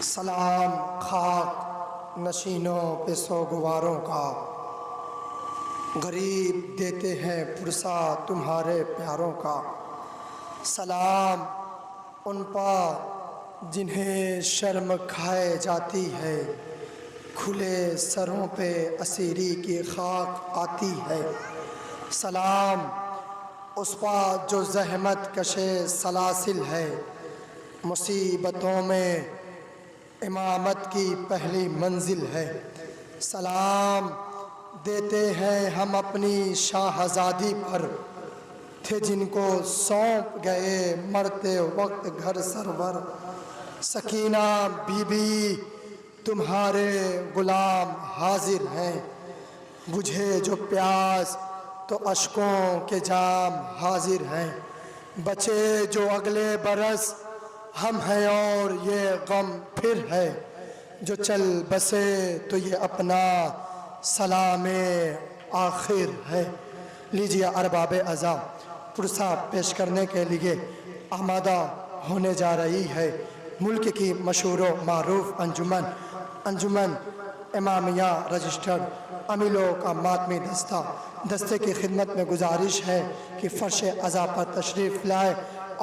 سلام خاک نشینوں پہ سوگواروں کا، غریب دیتے ہیں پرسا تمہارے پیاروں کا۔ سلام ان پا جنہیں شرم کھائے جاتی ہے، کھلے سروں پہ اسیری کی خاک آتی ہے۔ سلام اس پا جو زحمت کشے سلاسل ہے، مصیبتوں میں امامت کی پہلی منزل ہے۔ سلام دیتے ہیں ہم اپنی شاہزادی پر، تھے جن کو سونپ گئے مرتے وقت گھر سرور۔ سکینہ بی بی تمہارے غلام حاضر ہیں، بجھے جو پیاس تو اشکوں کے جام حاضر ہیں۔ بچے جو اگلے برس ہم ہیں اور یہ غم پھر ہے، جو چل بسے تو یہ اپنا سلام آخر ہے۔ لیجیے ارباب اعضاء پرسہ پیش کرنے کے لیے آمادہ ہونے جا رہی ہے ملک کی مشہور و معروف انجمن امامیہ رجسٹرڈ امیلوں کا ماتمی دستے کی خدمت میں گزارش ہے کہ فرش عزا پر تشریف لائے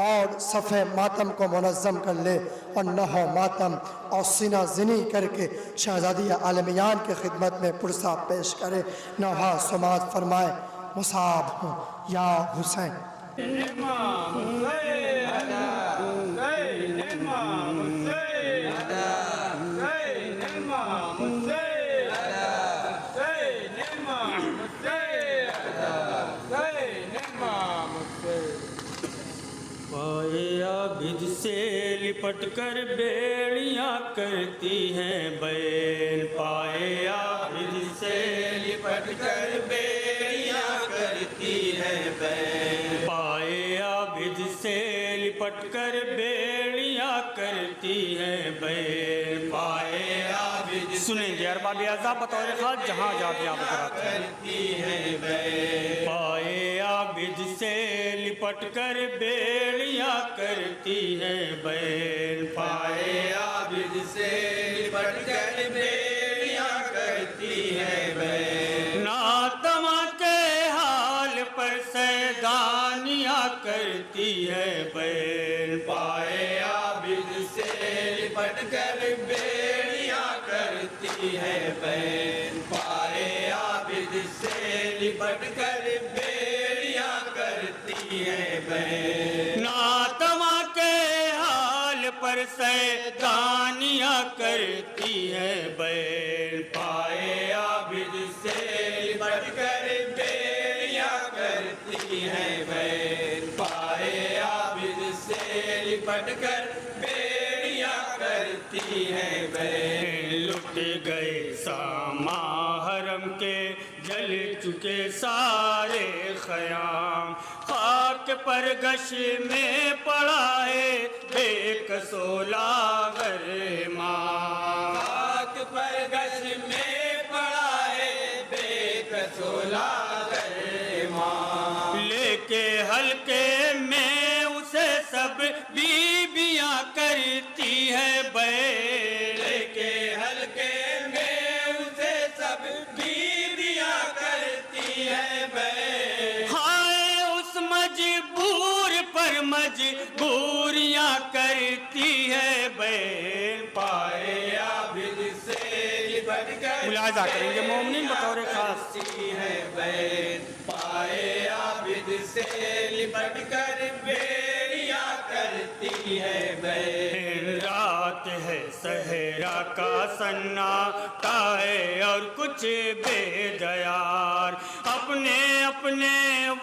اور صفحہ ماتم کو منظم کر لے اور نہو ماتم اور سینہ زنی کر کے شہزادی عالمیان کی خدمت میں پرسہ پیش کرے۔ نوحہ سماعت فرمائے مصاب ہوں یا حسین۔ پائے عابد سے لپٹ کر بیڑیاں کرتی ہیں بین، پائے عابد سے لپٹ کر بیڑیاں کرتی ہیں بین، پائے عابد سے لپٹ کر بیڑیاں کرتی ہیں بین، پائے عابد سنیں گے ارباب اعضاء بطور خاص جہاں جاتے آپ کرتی ہیں بین، پائے عابد سے لپٹ کر بیڑیاں کرتی ہیں بین، پائے عابد سے لپٹ کر بیڑیاں کرتی ہیں بین، ناتما کے حال پر سیدانیاں کرتی ہے بین، پائے عابد سے لپٹ کر بیڑیاں کرتی ہے بین، پائے عابد سے لپٹ کر بیڑیاں کرتی ہے بین، ناتما کے حال پر سیدانیاں کرتی ہے بین، پائے عابد سے لپٹ کر بیڑیاں کرتی ہے بین، پائے عابد سے لپٹ کر بیڑیاں کرتی ہے بین، لٹ گئے ساما حرم کے جل چکے سارے خیام، خاک پر گش میں پڑا ہے بے کس و لاغر امام، خاک پر گش میں پڑا ہے بے کس و لاغر امام، لے کے حلقے میں اسے سب بیبیاں کرتی ہے بین، لے کے حلقے میں اسے سب بیبیاں کرتی ہے بین، ہائے اس مجبور پر مجبوریاں کرتی ہے بین، پائے عابد سے لپٹ کر ملاحظہ کریں گے مومنین بطور خاص ہے بین، پائے عابد سے لپٹ کر بیڑیاں کرتی ہے بین، رات ہے صحرا کا سناٹا ہے اور کچھ بے دیار، اپنے اپنے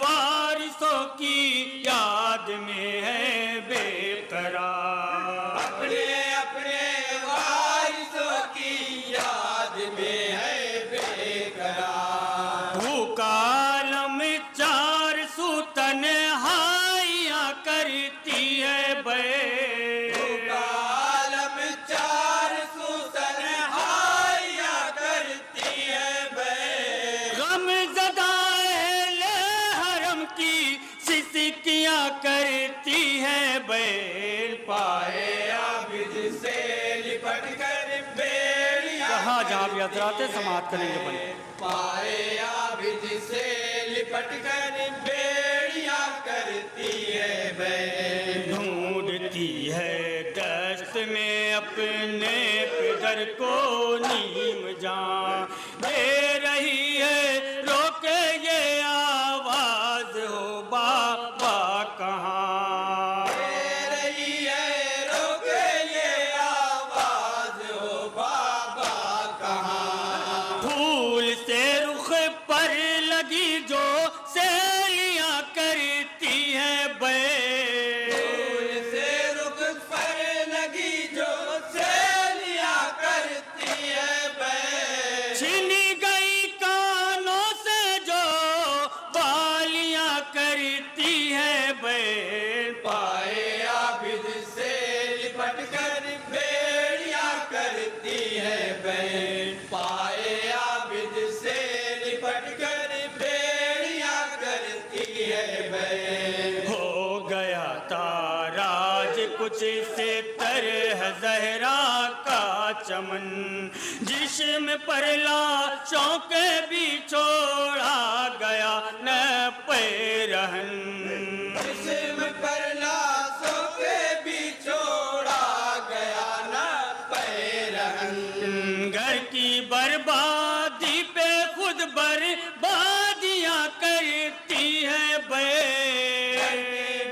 وارثوں کی یاد میں ہے بے قرار، اپنے اپنے وارثوں کی یاد میں ہے بے قرار، بھوکا عالم چار سو تنہائیاں کرتی ہے بین، بھوکا عالم چار سو تنہائیاں کرتی ہے بین، غم زدہ اہل حرم کی بھی حضرات سماعت کریں گے بنے پائے عابد سے لپٹ کر بیڑیاں کرتی ہے بین ڈھونڈتی ہے دست میں اپنے پدر کو نیم جان دے رہی ہے روکے یہ آواز ہو بابا کہاں دے رہی ہے روکے یہ آواز ہو بابا کہاں پھول سے رخ پر لگی جو سیلیاں کرتی ہیں پھول سے رخ پر لگی جو سیلیاں کرتی ہے بین چھنی گئی کانوں سے جو بالیاں کرتی ہیں بین پائے عابد سے لپٹ کر بیڑیاں کرتی ہے بین پائے عابد سے لپٹ کر بیڑیاں کرتی ہے بین ہو گیا تاراج کچھ سے طرح زہرا کا چمن جسم پر لاشوں کے بھی چھوڑا گیا نہ پیرہن جسم پر لاشوں کے بھی چھوڑا گیا نہ پیرہن گھر کی بربادی پہ خود بربادیاں کرتی ہے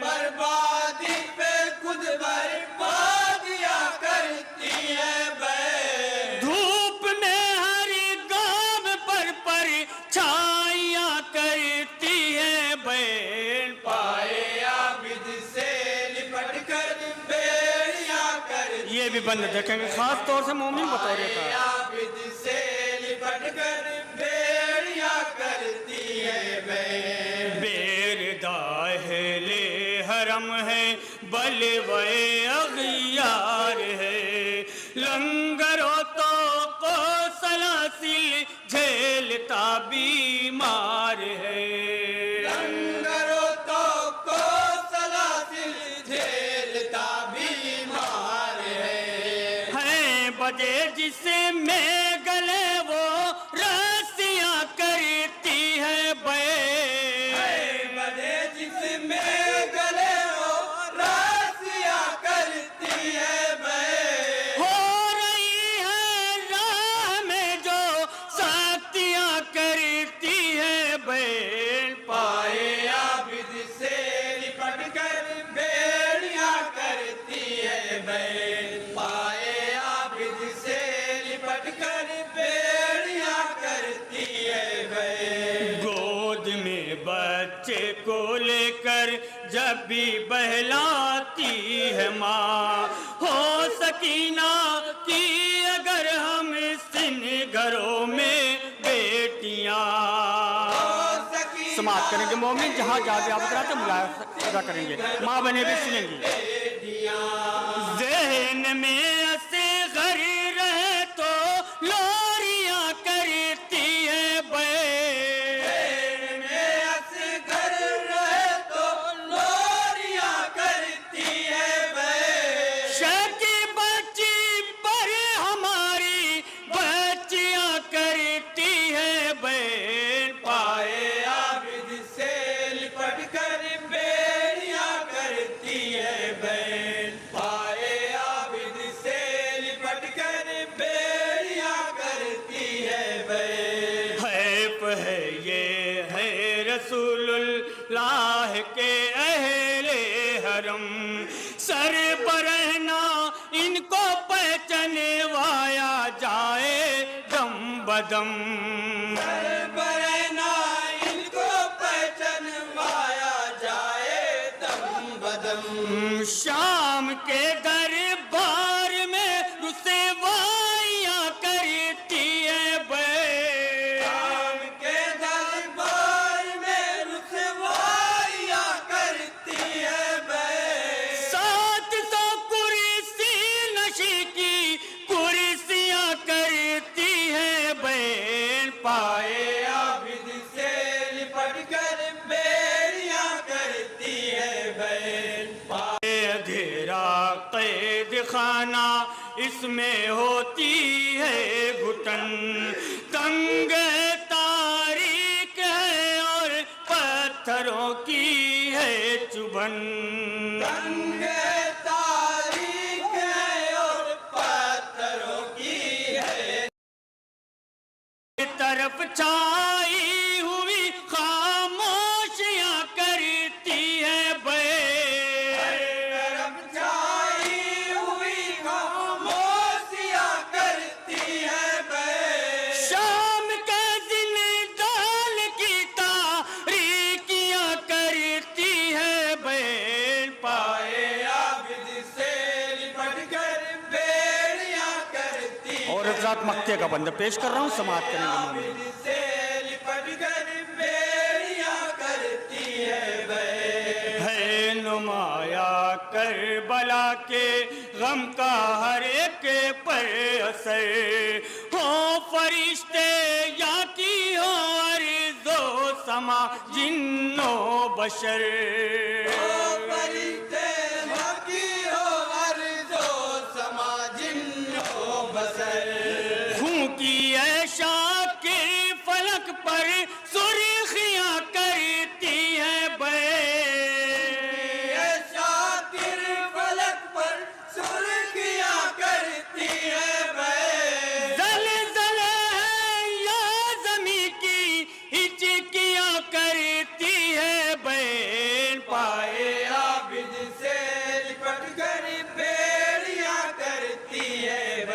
بربادی پہ خود بربادیاں کرتی ہے بین دھوپ میں ہر گام پر چھائیاں کرتی ہے بین پائے عابد سے لپٹ کر بیڑیاں کرتی یہ بھی بند دیکھیں گے خاص طور سے مومن بطور پائے کا عابد سے لپٹ کر بیڑیاں کرتی ہے بین بیرداہل حرم ہے بلوے اغیار ہے لنگر و توق و سلاسل جھیلتا بیمار ہے لنگرو تو کو سلاسل جھیلتا بیمار ہے بجے جس میں گلے وہ رسیاں کرتی ہے بدے جس میں گلے ہو راسیاں کرتی ہے بین ہو رہی ہے راہ میں جو سختیاں کرتی ہے بین پائے عابد سے لپٹ کر بیڑیاں کرتی ہے بین پائے عابد سے لپٹ کر بیڑیاں کرتی ہے بین گود میں بچے کو لے کر جب بھی بہلاتی ہے ماں ہو سکینہ کی اگر ہم سن گھروں میں بیٹیاں سماعت کریں گے مومن جہاں جا بھی آپ کراتے ملاحظہ کریں گے ماں بنے بھی سنیں گی ذہن میں اصغر رہے تو لوریاں کرتی ہے بین میں اصغر رہے تو لوریاں کرتی ہے بین شکی بچی پر ہماری بچیاں کرتی ہے بین پائے عابد سے لپٹ کر بیڑیاں کرتی ہے بین پائے عابد سے لپٹ کر بیڑیاں کرتی ہے بین حیف ہے یہ ہے رسول اللہ کے اہل حرم سر برہنا ان کو پہچنوایا جائے دم بدم برہنا ان کو پہچنوایا جائے دم بدم شام کے دربار میں رسوائیاں کرتی ہے بین شام کے دربار میں رسوائیاں کرتی ہے بین 700 کرسی نشی کی کرسیاں کرتی ہے بین پائے عابد سے لپٹ کر بیڑیاں کرتی ہے بین اندھیرا قید خانہ اس میں ہوتی ہے گھٹن تنگ تاریک ہے اور پتھروں کی ہے چبھن تنگ تاریخ ہے اور پتھروں کی ہے طرف چھائی ہوئی خاموشیاں کرتی ہے طرف چھائی ہوئی خاموشیاں کرتی ہے شام کے دن دال کی تاریکیاں کرتی ہے بین پائے عابد سے لپٹ کر بیڑیاں کرتی اور ذات مکتے کا بندہ پیش کر رہا ہوں سماعت کریں گے مومن عابد سے لپٹ کر بیڑیاں کرتی ہے نمایاں کربلا کے غم کا ہر ایک پر اثر ہو فرشتے یا کی ہو ارض و سما جن و بشر فرشتے باقی ہو ارض و سما جن و بشر خون کی اے شاکر فلک پر سرخیاں کرتی ہے شاکر فلک پر سرخیاں کرتی ہے زلزلہ ہے یا زمین کی ہچکیاں کرتی ہے بین پائے عابد سے لپٹ کر بیڑیاں کرتی ہے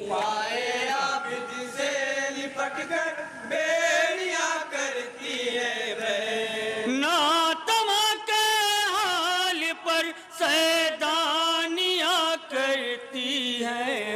پائے عابد سے لپٹ کر بیڑیاں کرتی ہے ناتما کے حال پر سیدانیاں کرتی ہے